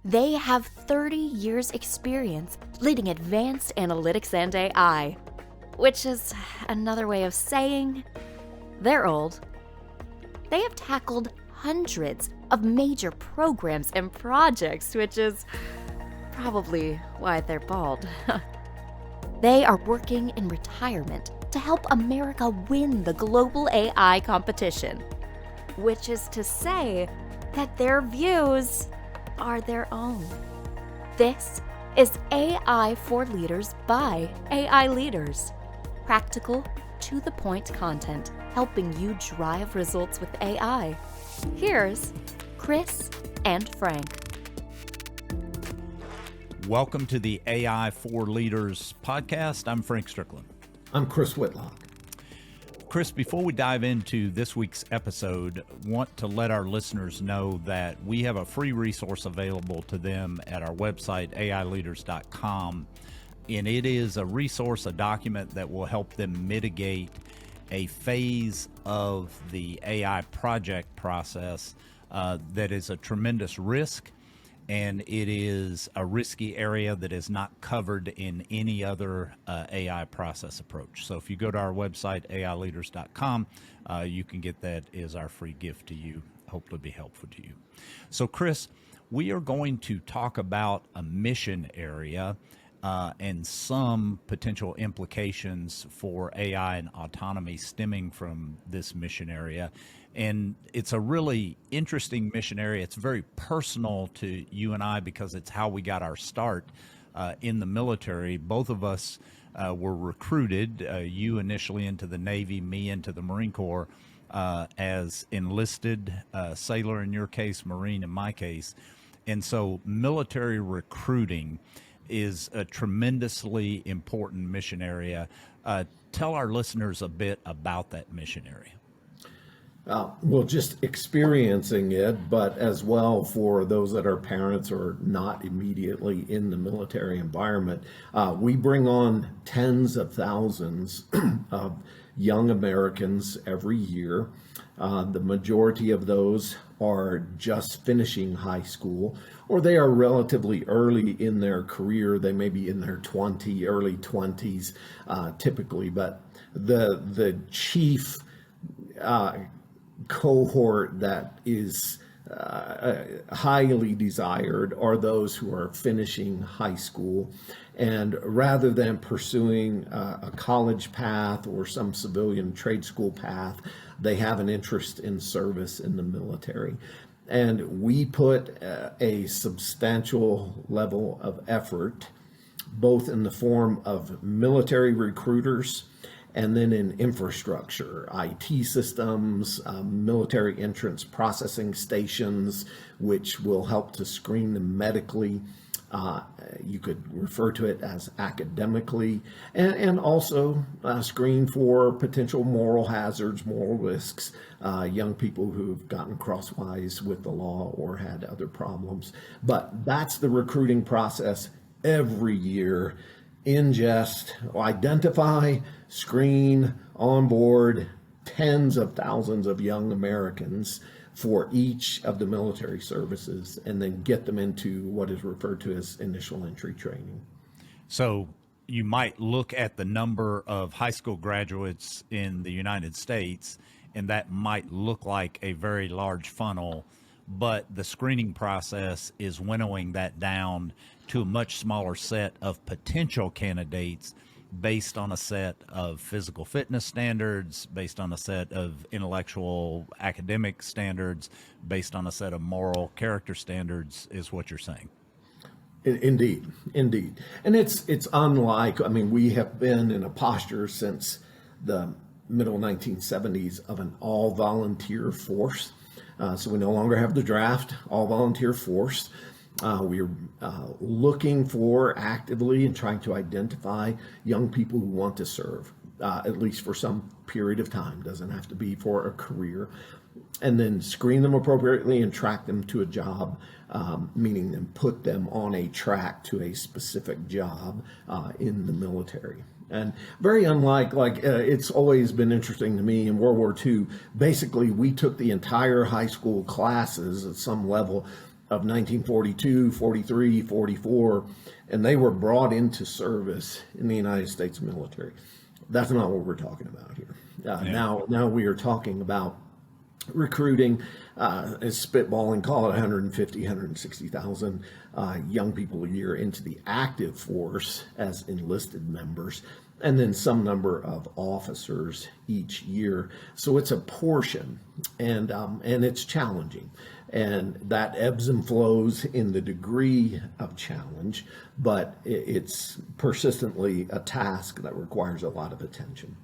They have 30 years experience leading advanced analytics and AI, which is another way of saying they're old. They have tackled hundreds of major programs and projects, which is probably why they're bald. They are working in retirement to help America win the global AI competition, which is to say that their views are their own. This is AI4Leaders by ai4Leaders. Practical, to-the-point content helping you drive results with AI. Here's Chris and Frank. Welcome to the AI4Leaders podcast. I'm Frank Strickland. I'm Chris Whitlock. Chris, before we dive into this week's episode, want to let our listeners know that we have a free resource available to them at our website, ai4Leaders.com. And it is a resource, a document that will help them mitigate a phase of the AI project process that is a tremendous risk. And it is a risky area that is not covered in any other AI process approach. So if you go to our website, ai4Leaders.com, you can get that as our free gift to you. Hopefully be helpful to you. So Chris, we are going to talk about a mission area and some potential implications for AI and autonomy stemming from this mission area. And it's a really interesting mission area. It's very personal to you and I because it's how we got our start in the military. Both of us were recruited, you initially into the Navy, me into the Marine Corps as enlisted sailor in your case, Marine in my case. And so military recruiting is a tremendously important mission area. Tell our listeners a bit about that mission area. Well, just experiencing it, but as well for those that are parents or not immediately in the military environment, we bring on tens of thousands of young Americans every year. The majority of those are just finishing high school, or they are relatively early in their career. They may be in their early 20s typically, but the chief cohort that is highly desired are those who are finishing high school, and rather than pursuing a college path or some civilian trade school path, they have an interest in service in the military. And we put a substantial level of effort, both in the form of military recruiters and then in infrastructure, IT systems, military entrance processing stations, which will help to screen them medically. You could refer to it as academically, and also screen for potential moral hazards, moral risks, young people who've gotten crosswise with the law or had other problems. But that's the recruiting process every year. Ingest, identify, screen, onboard tens of thousands of young Americans for each of the military services, and then get them into what is referred to as initial entry training. So you might look at the number of high school graduates in the United States, and that might look like a very large funnel, but the screening process is winnowing that down to a much smaller set of potential candidates based on a set of physical fitness standards, based on a set of intellectual academic standards, based on a set of moral character standards, is what you're saying. Indeed. And it's unlike, we have been in a posture since the middle 1970s of an all-volunteer force. So we no longer have the draft, all-volunteer force. We're looking for actively and trying to identify young people who want to serve, at least for some period of time. Doesn't have to be for a career. And then screen them appropriately and track them to a job, meaning then put them on a track to a specific job in the military. And very unlike, it's always been interesting to me in World War II, basically we took the entire high school classes at some level of 1942, 43, 44, and they were brought into service in the United States military. That's not what we're talking about here. Now we are talking about recruiting, spitballing, call it 150, 160,000 young people a year into the active force as enlisted members, and then some number of officers each year. So it's a portion, and it's challenging. And that ebbs and flows in the degree of challenge, but it's persistently a task that requires a lot of attention.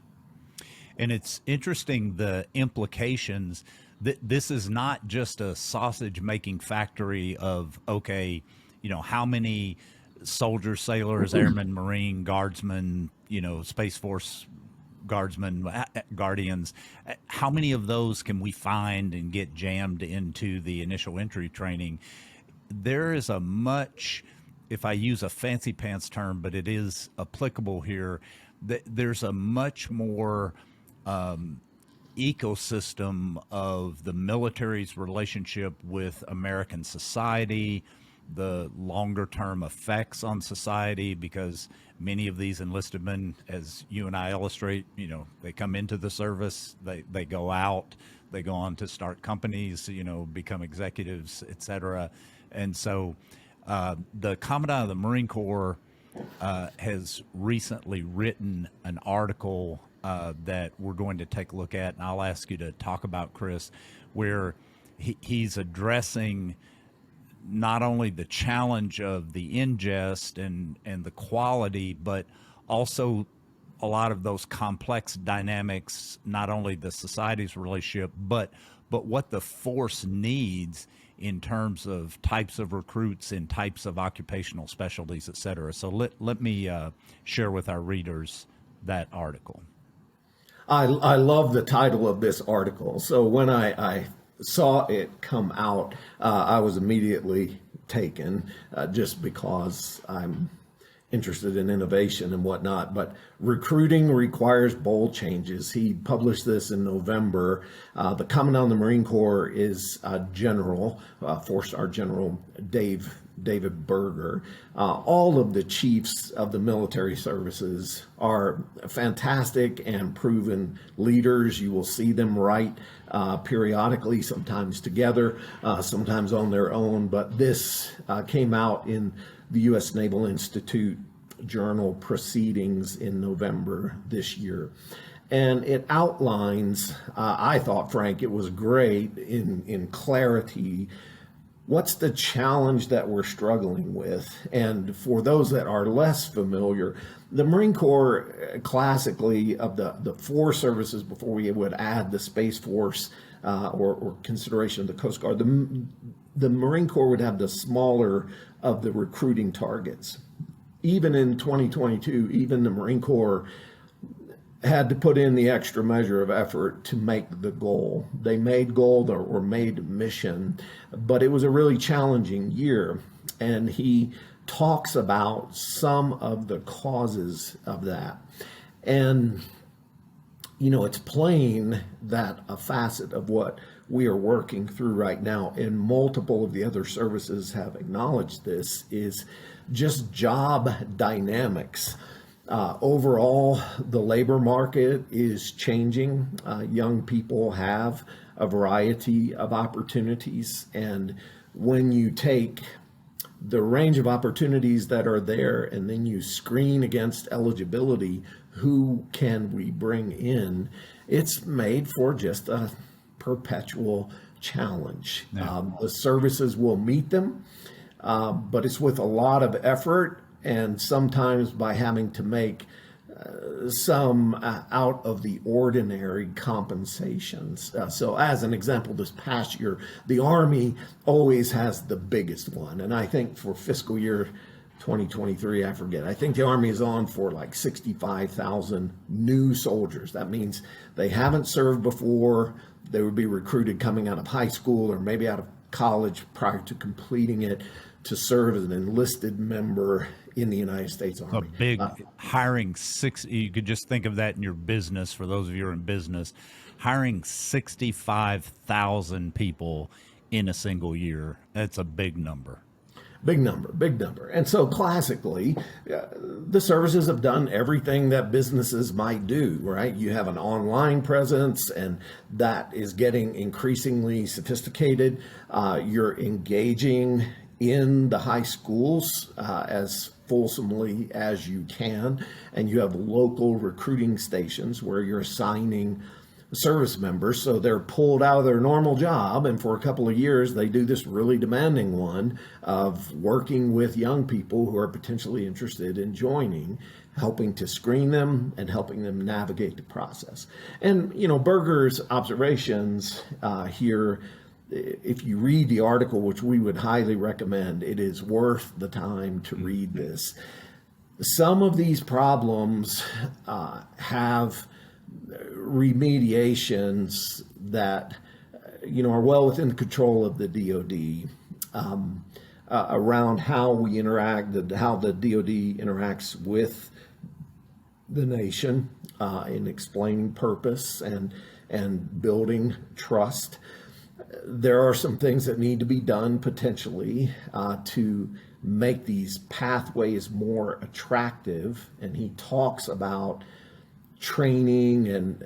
And it's interesting, the implications that this is not just a sausage making factory of, okay, how many soldiers, sailors, airmen, Marine, guardsmen, Space Force guardsmen, guardians, how many of those can we find and get jammed into the initial entry training? There is a much, if I use a fancy pants term, but it is applicable here, there's a much more ecosystem of the military's relationship with American society, the longer term effects on society, because many of these enlisted men, as you and I illustrate, they come into the service, they go out, they go on to start companies, become executives, et cetera. And so the Commandant of the Marine Corps has recently written an article that we're going to take a look at, and I'll ask you to talk about, Chris, where he's addressing not only the challenge of the ingest and the quality, but also a lot of those complex dynamics, not only the society's relationship, but what the force needs in terms of types of recruits and types of occupational specialties, et cetera. So let me share with our readers that article. I love the title of this article. So when I saw it come out, I was immediately taken, just because I'm interested in innovation and whatnot. But recruiting requires bold changes. He published this in November. The Commandant of the Marine Corps is General, 4-star General David Berger. All of the chiefs of the military services are fantastic and proven leaders. You will see them write periodically, sometimes together, sometimes on their own. But this came out in the U.S. Naval Institute Journal Proceedings in November this year. And it outlines, I thought, Frank, it was great in clarity, what's the challenge that we're struggling with. And for those that are less familiar, the Marine Corps classically, of the four services before we would add the Space Force or consideration of the Coast Guard, the Marine Corps would have the smaller of the recruiting targets. Even in 2022, even the Marine Corps had to put in the extra measure of effort to make the goal. They made goal or made mission, but it was a really challenging year. And he talks about some of the causes of that. And, it's plain that a facet of what we are working through right now, and multiple of the other services have acknowledged this, is just job dynamics. Overall, the labor market is changing. Young people have a variety of opportunities. And when you take the range of opportunities that are there and then you screen against eligibility, who can we bring in? It's made for just a perpetual challenge. Yeah. The services will meet them, but it's with a lot of effort, and sometimes by having to make some out of the ordinary compensations. So as an example, this past year, the Army always has the biggest one. And I think for fiscal year 2023, I think the Army is on for like 65,000 new soldiers. That means they haven't served before. They would be recruited coming out of high school or maybe out of college prior to completing it to serve as an enlisted member in the United States Army. A big hiring you could just think of that in your business. For those of you who are in business, hiring 65,000 people in a single year. That's a big number. Big number, big number. And so classically, the services have done everything that businesses might do, right? You have an online presence, and that is getting increasingly sophisticated. You're engaging in the high schools as fulsomely as you can, and you have local recruiting stations where you're assigning service members, so they're pulled out of their normal job, and for a couple of years they do this really demanding one of working with young people who are potentially interested in joining, helping to screen them and helping them navigate the process. And Berger's observations here, if you read the article, which we would highly recommend, it is worth the time to read this. Some of these problems have remediations that are well within the control of the DoD around how we interact, how the DoD interacts with the nation in explaining purpose and building trust. There are some things that need to be done potentially to make these pathways more attractive, and he talks about training and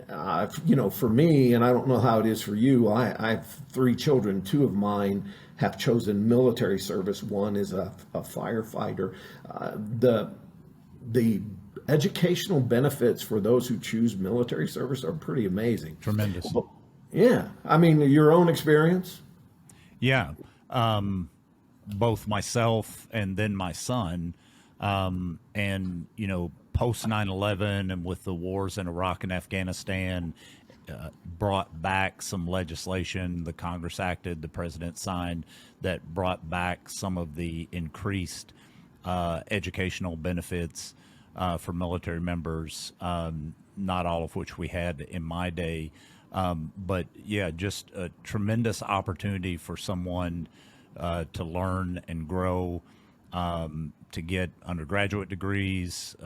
for me, and I don't know how it is for you, I have 3 children. 2 of mine have chosen military service. One is a firefighter. The educational benefits for those who choose military service are pretty amazing. Tremendous. But, yeah, I mean, your own experience? Yeah, both myself and then my son, and post 9/11 and with the wars in Iraq and Afghanistan, brought back some legislation. The Congress acted, the president signed, that brought back some of the increased educational benefits for military members, not all of which we had in my day. But yeah, just a tremendous opportunity for someone to learn and grow, to get undergraduate degrees,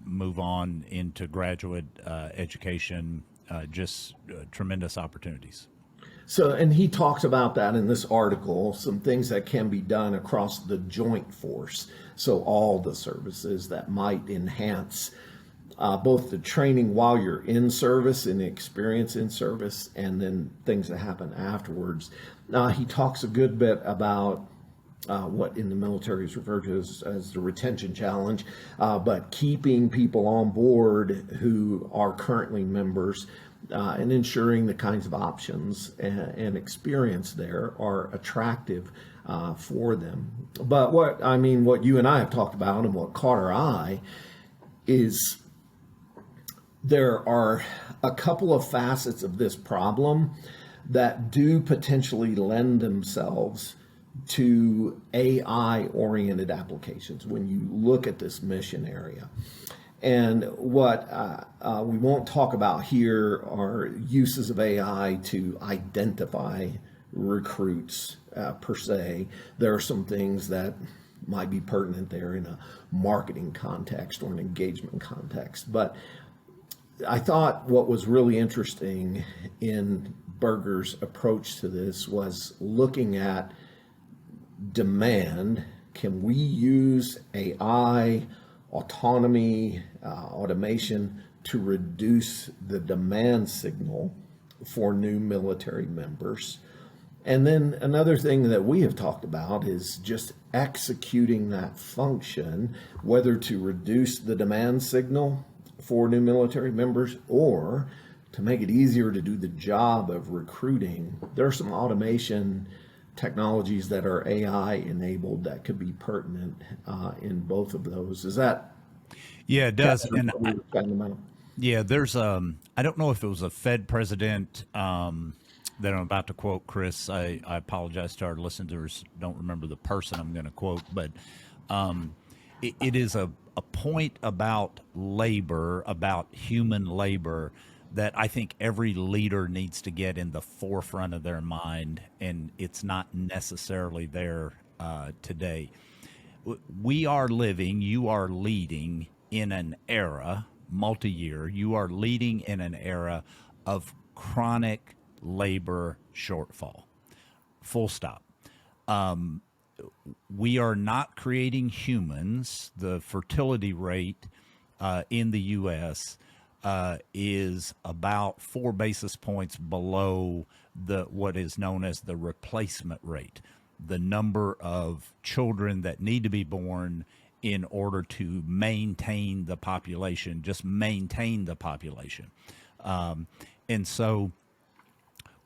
move on into graduate education, just tremendous opportunities. So, and he talks about that in this article, some things that can be done across the joint force. So all the services that might enhance both the training while you're in service and experience in service, and then things that happen afterwards. He talks a good bit about what in the military is referred to as the retention challenge, but keeping people on board who are currently members and ensuring the kinds of options and experience there are attractive for them. But what you and I have talked about and what caught our eye is there are a couple of facets of this problem that do potentially lend themselves to AI-oriented applications when you look at this mission area. And what we won't talk about here are uses of AI to identify recruits per se. There are some things that might be pertinent there in a marketing context or an engagement context. But I thought what was really interesting in Berger's approach to this was looking at demand. Can we use AI, autonomy, automation to reduce the demand signal for new military members? And then another thing that we have talked about is just executing that function, whether to reduce the demand signal for new military members or to make it easier to do the job of recruiting. There are some automation technologies that are AI enabled that could be pertinent in both of those. Is that? Yeah, it does. And yeah, there's I don't know if it was a Fed president that I'm about to quote, Chris. I apologize to our listeners. Don't remember the person I'm going to quote, but it is a point about labor, about human labor, that I think every leader needs to get in the forefront of their mind, and it's not necessarily there today. We are living, you are leading in an era, multi-year, you are leading in an era of chronic labor shortfall. full stop. We are not creating humans. The fertility rate in the U.S. Is about 4 basis points below what is known as the replacement rate, the number of children that need to be born in order to maintain the population, just maintain the population. And so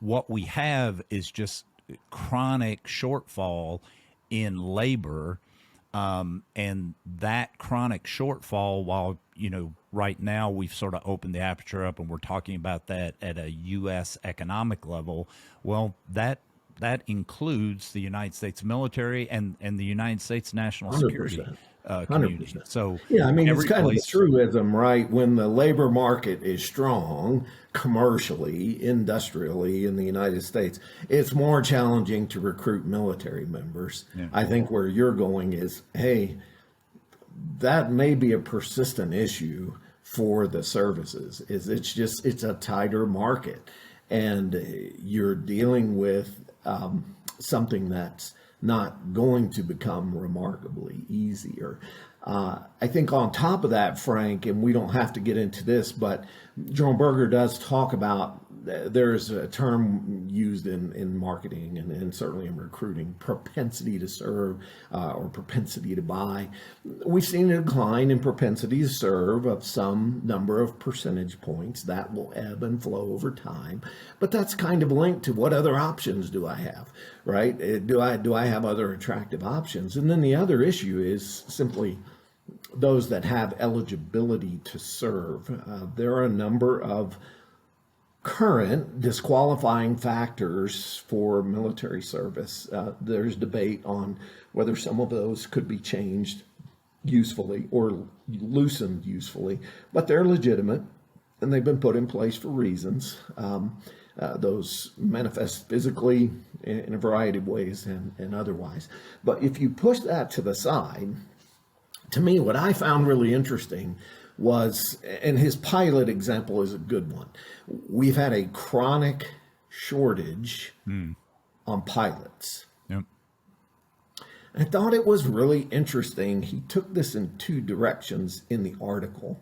what we have is just chronic shortfall in labor. And that chronic shortfall, while, right now we've sort of opened the aperture up and we're talking about that at a U.S. economic level, well, that includes the United States military and the United States national security community. 100%. So Yeah, I mean, it's every kind of a place, truism, right? When the labor market is strong, commercially, industrially in the United States, it's more challenging to recruit military members. Yeah. I think where you're going is, hey, that may be a persistent issue for the services. It's a tighter market, and you're dealing with something that's not going to become remarkably easier. I think on top of that, Frank, and we don't have to get into this, but Jerome Berger does talk about, there's a term used in marketing and certainly in recruiting, propensity to serve or propensity to buy. We've seen a decline in propensity to serve of some number of percentage points. That will ebb and flow over time, but that's kind of linked to what other options do I have, right? Do I have other attractive options? And then the other issue is simply those that have eligibility to serve. There are a number of current disqualifying factors for military service. There's debate on whether some of those could be changed usefully or loosened usefully, but they're legitimate and they've been put in place for reasons. Those manifest physically in a variety of ways and otherwise. But if you push that to the side, to me, what I found really interesting was, and his pilot example is a good one. We've had a chronic shortage on pilots. Yep. I thought it was really interesting. He took this in two directions in the article.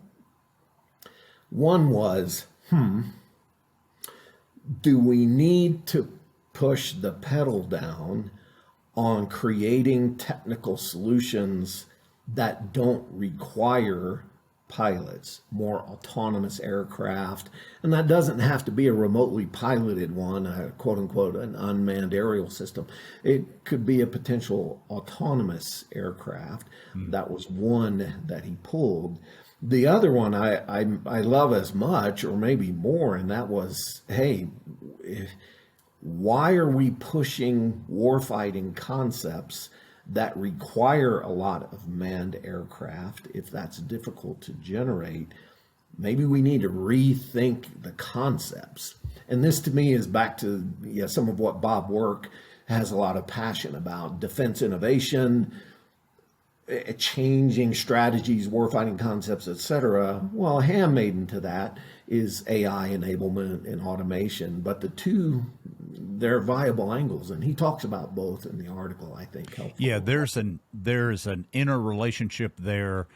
One was, do we need to push the pedal down on creating technical solutions that don't require pilots, more autonomous aircraft? And that doesn't have to be a remotely piloted one, quote unquote, an unmanned aerial system. It could be a potential autonomous aircraft. That was one that he pulled. The other one I love as much, or maybe more, and that was, hey, why are we pushing warfighting concepts that require a lot of manned aircraft if that's difficult to generate? Maybe we need to rethink the concepts. And this to me is back to some of what Bob Work has a lot of passion about: defense innovation, changing strategies, warfighting concepts, etc. Well, a handmaiden to that is AI enablement and automation, but the two, they're viable angles, and he talks about both in the article, I think. Helpful. Yeah, there's an interrelationship there.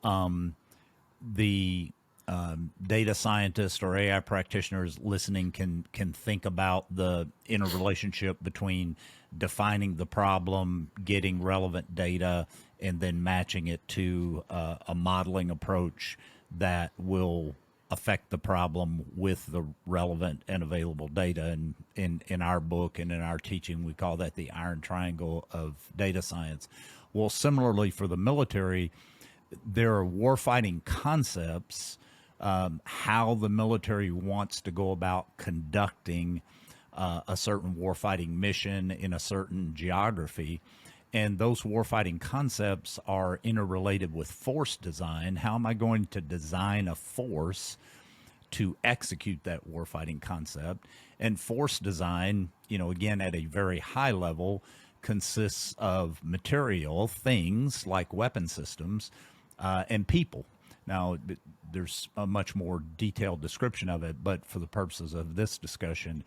The data scientists or AI practitioners listening can think about the interrelationship between defining the problem, getting relevant data, and then matching it to a modeling approach that will affect the problem with the relevant and available data. And in our book and in our teaching, we call that the iron triangle of data science. Well, similarly for the military, there are warfighting concepts, how the military wants to go about conducting a certain warfighting mission in a certain geography. And those warfighting concepts are interrelated with force design. How am I going to design a force to execute that warfighting concept? And force design, again, at a very high level, consists of material, things like weapon systems, and people. Now, there's a much more detailed description of it, but for the purposes of this discussion,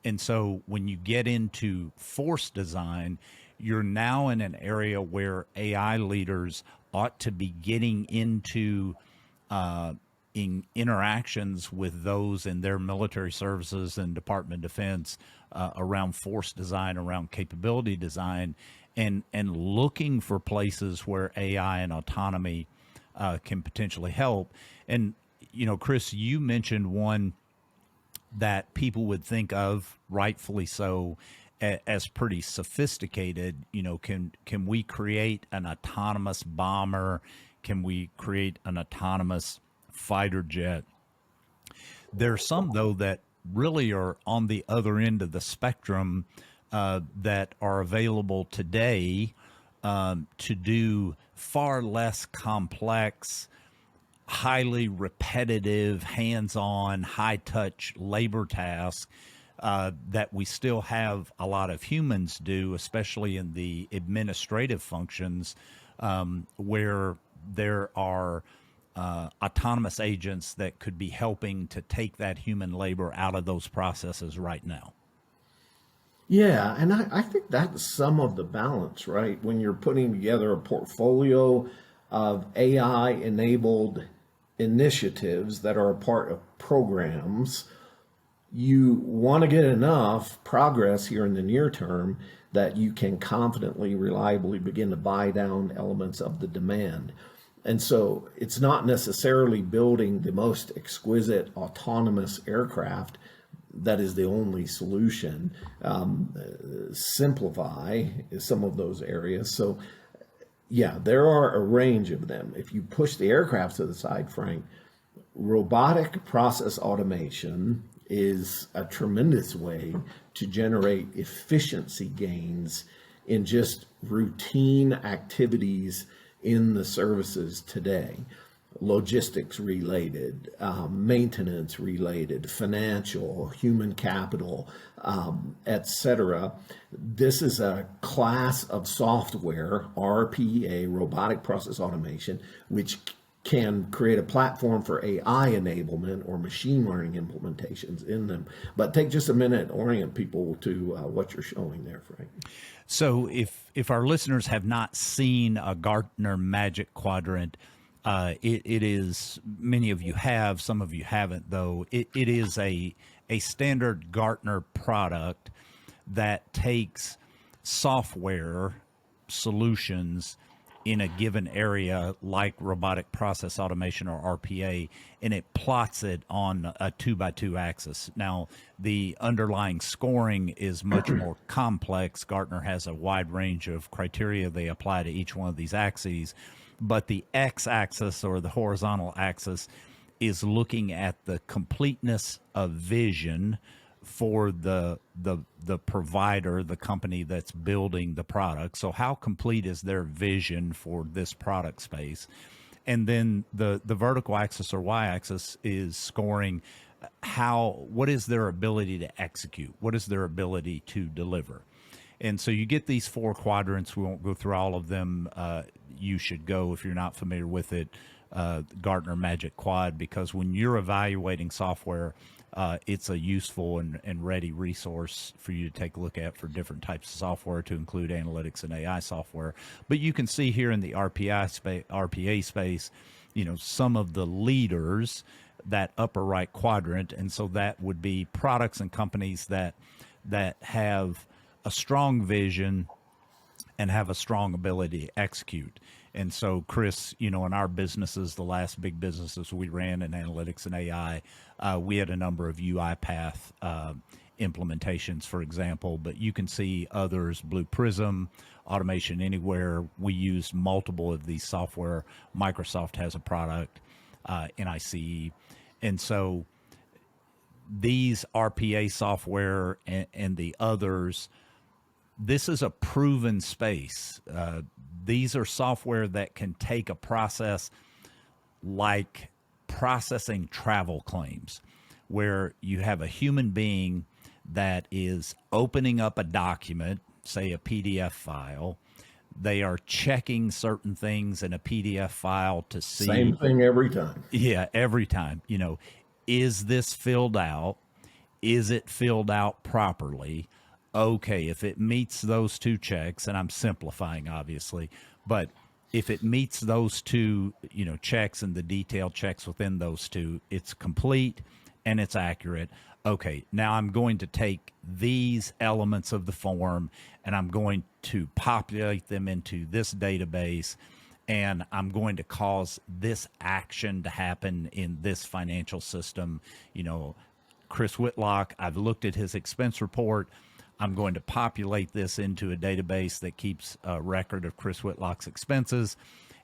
And so when you get into force design, you're now in an area where AI leaders ought to be getting into in interactions with those in their military services and Department of Defense around force design, around capability design, and looking for places where AI and autonomy can potentially help. And Chris, you mentioned one that people would think of, rightfully so, as pretty sophisticated. Can we create an autonomous bomber? Can we create an autonomous fighter jet? There's some, though, that really are on the other end of the spectrum that are available today to do far less complex, highly repetitive, hands-on, high-touch labor tasks that we still have a lot of humans do, especially in the administrative functions where there are autonomous agents that could be helping to take that human labor out of those processes right now. Yeah, and I think that's some of the balance, right? When you're putting together a portfolio of AI enabled initiatives that are a part of programs, you want to get enough progress here in the near term that you can confidently, reliably begin to buy down elements of the demand. And so it's not necessarily building the most exquisite autonomous aircraft that is the only solution. Simplify some of those areas. So yeah, there are a range of them. If you push the aircraft to the side, Frank, robotic process automation is a tremendous way to generate efficiency gains in just routine activities in the services today. Logistics related, maintenance related, financial, human capital, etc. This is a class of software, RPA, robotic process automation, which can create a platform for AI enablement or machine learning implementations in them. But take just a minute, orient people to what you're showing there, Frank. So if our listeners have not seen a Gartner Magic Quadrant, it is, many of you have, some of you haven't, though. It is a standard Gartner product that takes software solutions in a given area like robotic process automation or RPA, and it plots it on a 2x2 axis. Now, the underlying scoring is much more complex. Gartner has a wide range of criteria they apply to each one of these axes, but the x-axis or the horizontal axis is looking at the completeness of vision for the provider, the company that's building the product. So how complete is their vision for this product space? And then the vertical axis or y-axis is scoring what is their ability to execute? What is their ability to deliver? And so you get these four quadrants. We won't go through all of them. You should go, if you're not familiar with it, Gartner Magic Quad, because when you're evaluating software, it's a useful and ready resource for you to take a look at for different types of software, to include analytics and AI software. But you can see here in the RPA space, some of the leaders, that upper right quadrant. And so that would be products and companies that have a strong vision and have a strong ability to execute. And so, Chris, in our businesses, the last big businesses we ran in analytics and AI, we had a number of UiPath implementations, for example, but you can see others, Blue Prism, Automation Anywhere. We use multiple of these software. Microsoft has a product, NICE. And so these RPA software and the others, this is a proven space. These are software that can take a process like processing travel claims, where you have a human being that is opening up a document, say a PDF file. They are checking certain things in a PDF file to see. Same thing every time. Yeah, every time. Is this filled out? is it filled out properly? Okay, if it meets those two checks, and I'm simplifying obviously, but if it meets those two, checks and the detailed checks within those two, it's complete and it's accurate. Okay, now I'm going to take these elements of the form and I'm going to populate them into this database, and I'm going to cause this action to happen in this financial system. Chris Whitlock, I've looked at his expense report. I'm going to populate this into a database that keeps a record of Chris Whitlock's expenses,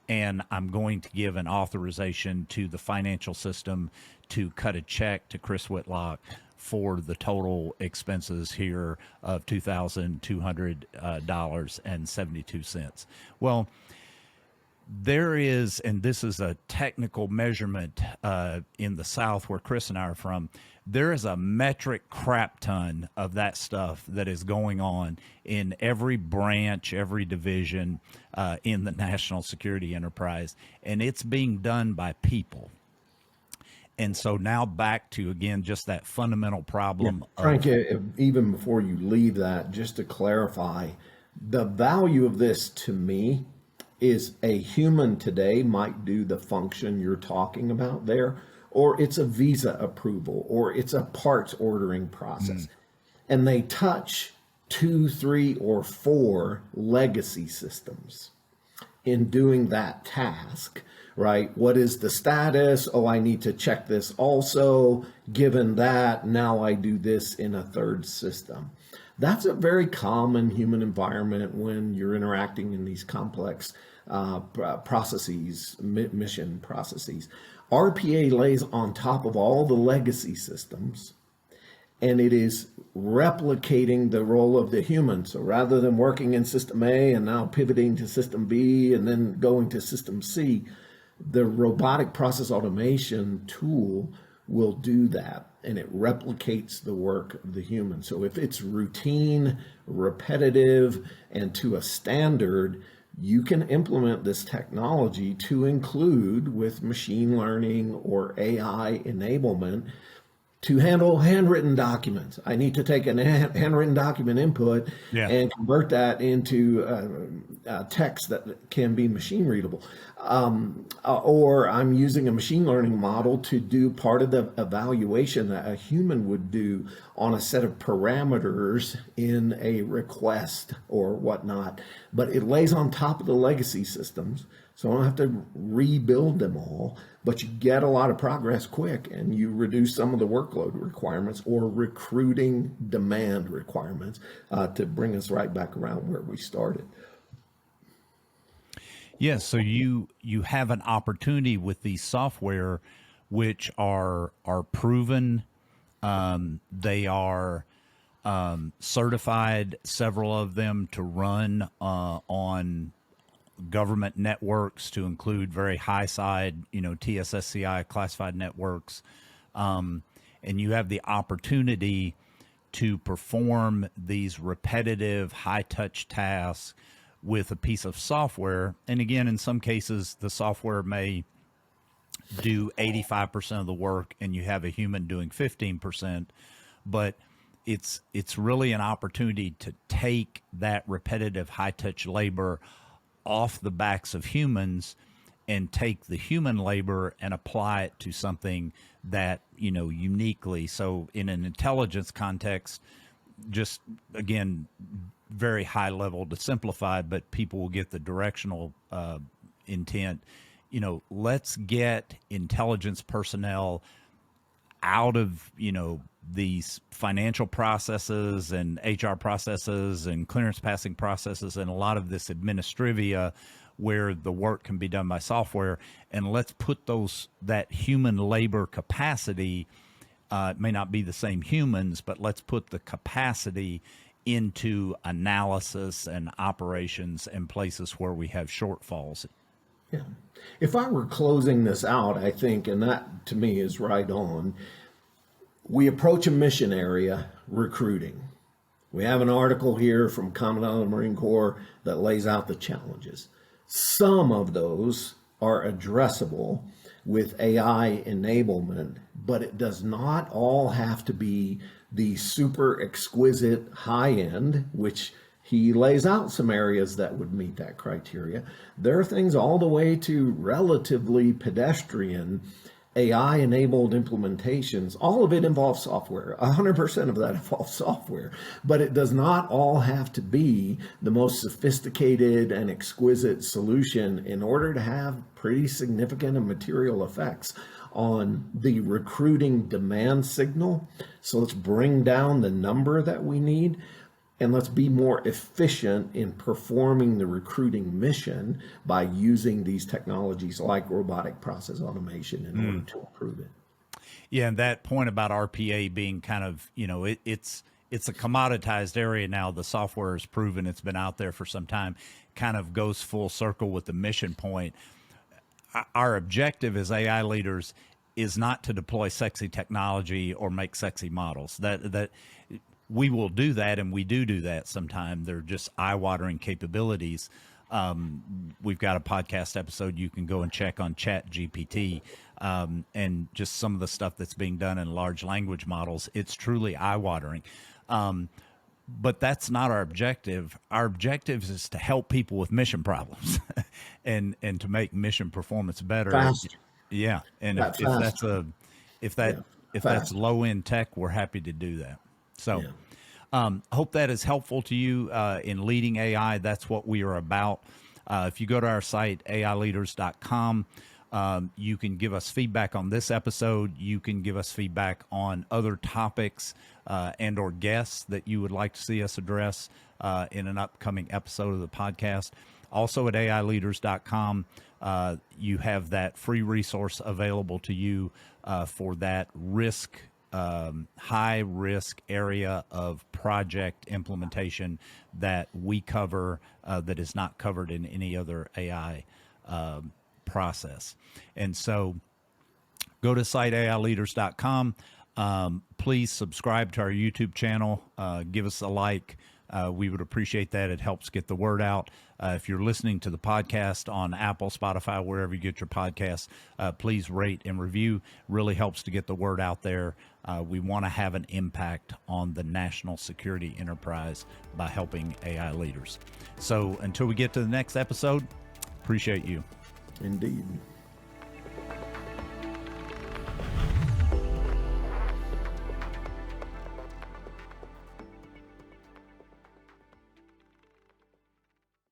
and I'm going to give an authorization to the financial system to cut a check to Chris Whitlock for the total expenses here of $2,200.72. Well, there is, and this is a technical measurement in the South where Chris and I are from, there is a metric crap ton of that stuff that is going on in every branch, every division in the national security enterprise, and it's being done by people. And so now back to, again, just that fundamental problem. Frank, even before you leave that, just to clarify, the value of this to me is a human today might do the function you're talking about there, or it's a visa approval, or it's a parts ordering process. And they touch 2, 3, or 4 legacy systems in doing that task, right? What is the status? Oh, I need to check this also. Given that, now I do this in a third system. That's a very common human environment when you're interacting in these complex processes, mission processes. RPA lays on top of all the legacy systems, and it is replicating the role of the human. So rather than working in system A and now pivoting to system B and then going to system C, the robotic process automation tool will do that, and it replicates the work of the human. So if it's routine, repetitive, and to a standard, you can implement this technology to include with machine learning or AI enablement to handle handwritten documents. I need to take a handwritten document input and convert that into text that can be machine readable. Or I'm using a machine learning model to do part of the evaluation that a human would do on a set of parameters in a request or whatnot. But it lays on top of the legacy systems, so I don't have to rebuild them all, but you get a lot of progress quick, and you reduce some of the workload requirements or recruiting demand requirements to bring us right back around where we started. Yes, so you have an opportunity with these software which are proven. They are certified, several of them, to run on government networks, to include very high side, TSSCI classified networks. And you have the opportunity to perform these repetitive high touch tasks with a piece of software. And again, in some cases, the software may do 85% of the work and you have a human doing 15%, but it's really an opportunity to take that repetitive high touch labor off the backs of humans and take the human labor and apply it to something that, uniquely. So in an intelligence context, just again, very high level to simplify, but people will get the directional intent. Let's get intelligence personnel out of, these financial processes and HR processes and clearance passing processes and a lot of this administrivia where the work can be done by software, and let's put that human labor capacity, it may not be the same humans, but let's put the capacity into analysis and operations and places where we have shortfalls. Yeah. If I were closing this out, I think, and that to me is right on, we approach a mission area recruiting. We have an article here from Commandant of the Marine Corps that lays out the challenges. Some of those are addressable with AI enablement, but it does not all have to be the super exquisite high end, which he lays out some areas that would meet that criteria. There are things all the way to relatively pedestrian AI-enabled implementations. All of it involves software. 100% of that involves software. But it does not all have to be the most sophisticated and exquisite solution in order to have pretty significant and material effects on the recruiting demand signal. So let's bring down the number that we need, and let's be more efficient in performing the recruiting mission by using these technologies like robotic process automation in order to improve it. Yeah, and that point about RPA being kind of, it's a commoditized area now. The software is proven, it's been out there for some time, kind of goes full circle with the mission point. Our objective as AI leaders is not to deploy sexy technology or make sexy models. That we will do that, and we do that sometimes. They're just eye-watering capabilities. We've got a podcast episode you can go and check on ChatGPT, and just some of the stuff that's being done in large language models. It's truly eye-watering. But that's not our objective. Our objective is to help people with mission problems and to make mission performance better. Fast. Yeah. And if that's low end tech, we're happy to do that. So hope that is helpful to you in leading AI. That's what we are about. If you go to our site, ai4Leaders.com, you can give us feedback on this episode. You can give us feedback on other topics and or guests that you would like to see us address in an upcoming episode of the podcast. Also at ai4Leaders.com, you have that free resource available to you for that high risk area of project implementation that we cover that is not covered in any other AI process. And so go to site ai4Leaders.com. Please subscribe to our YouTube channel. Give us a like. We would appreciate that. It helps get the word out. If you're listening to the podcast on Apple, Spotify, wherever you get your podcasts, please rate and review. Really helps to get the word out there. We want to have an impact on the national security enterprise by helping AI leaders. So until we get to the next episode, appreciate you. Indeed.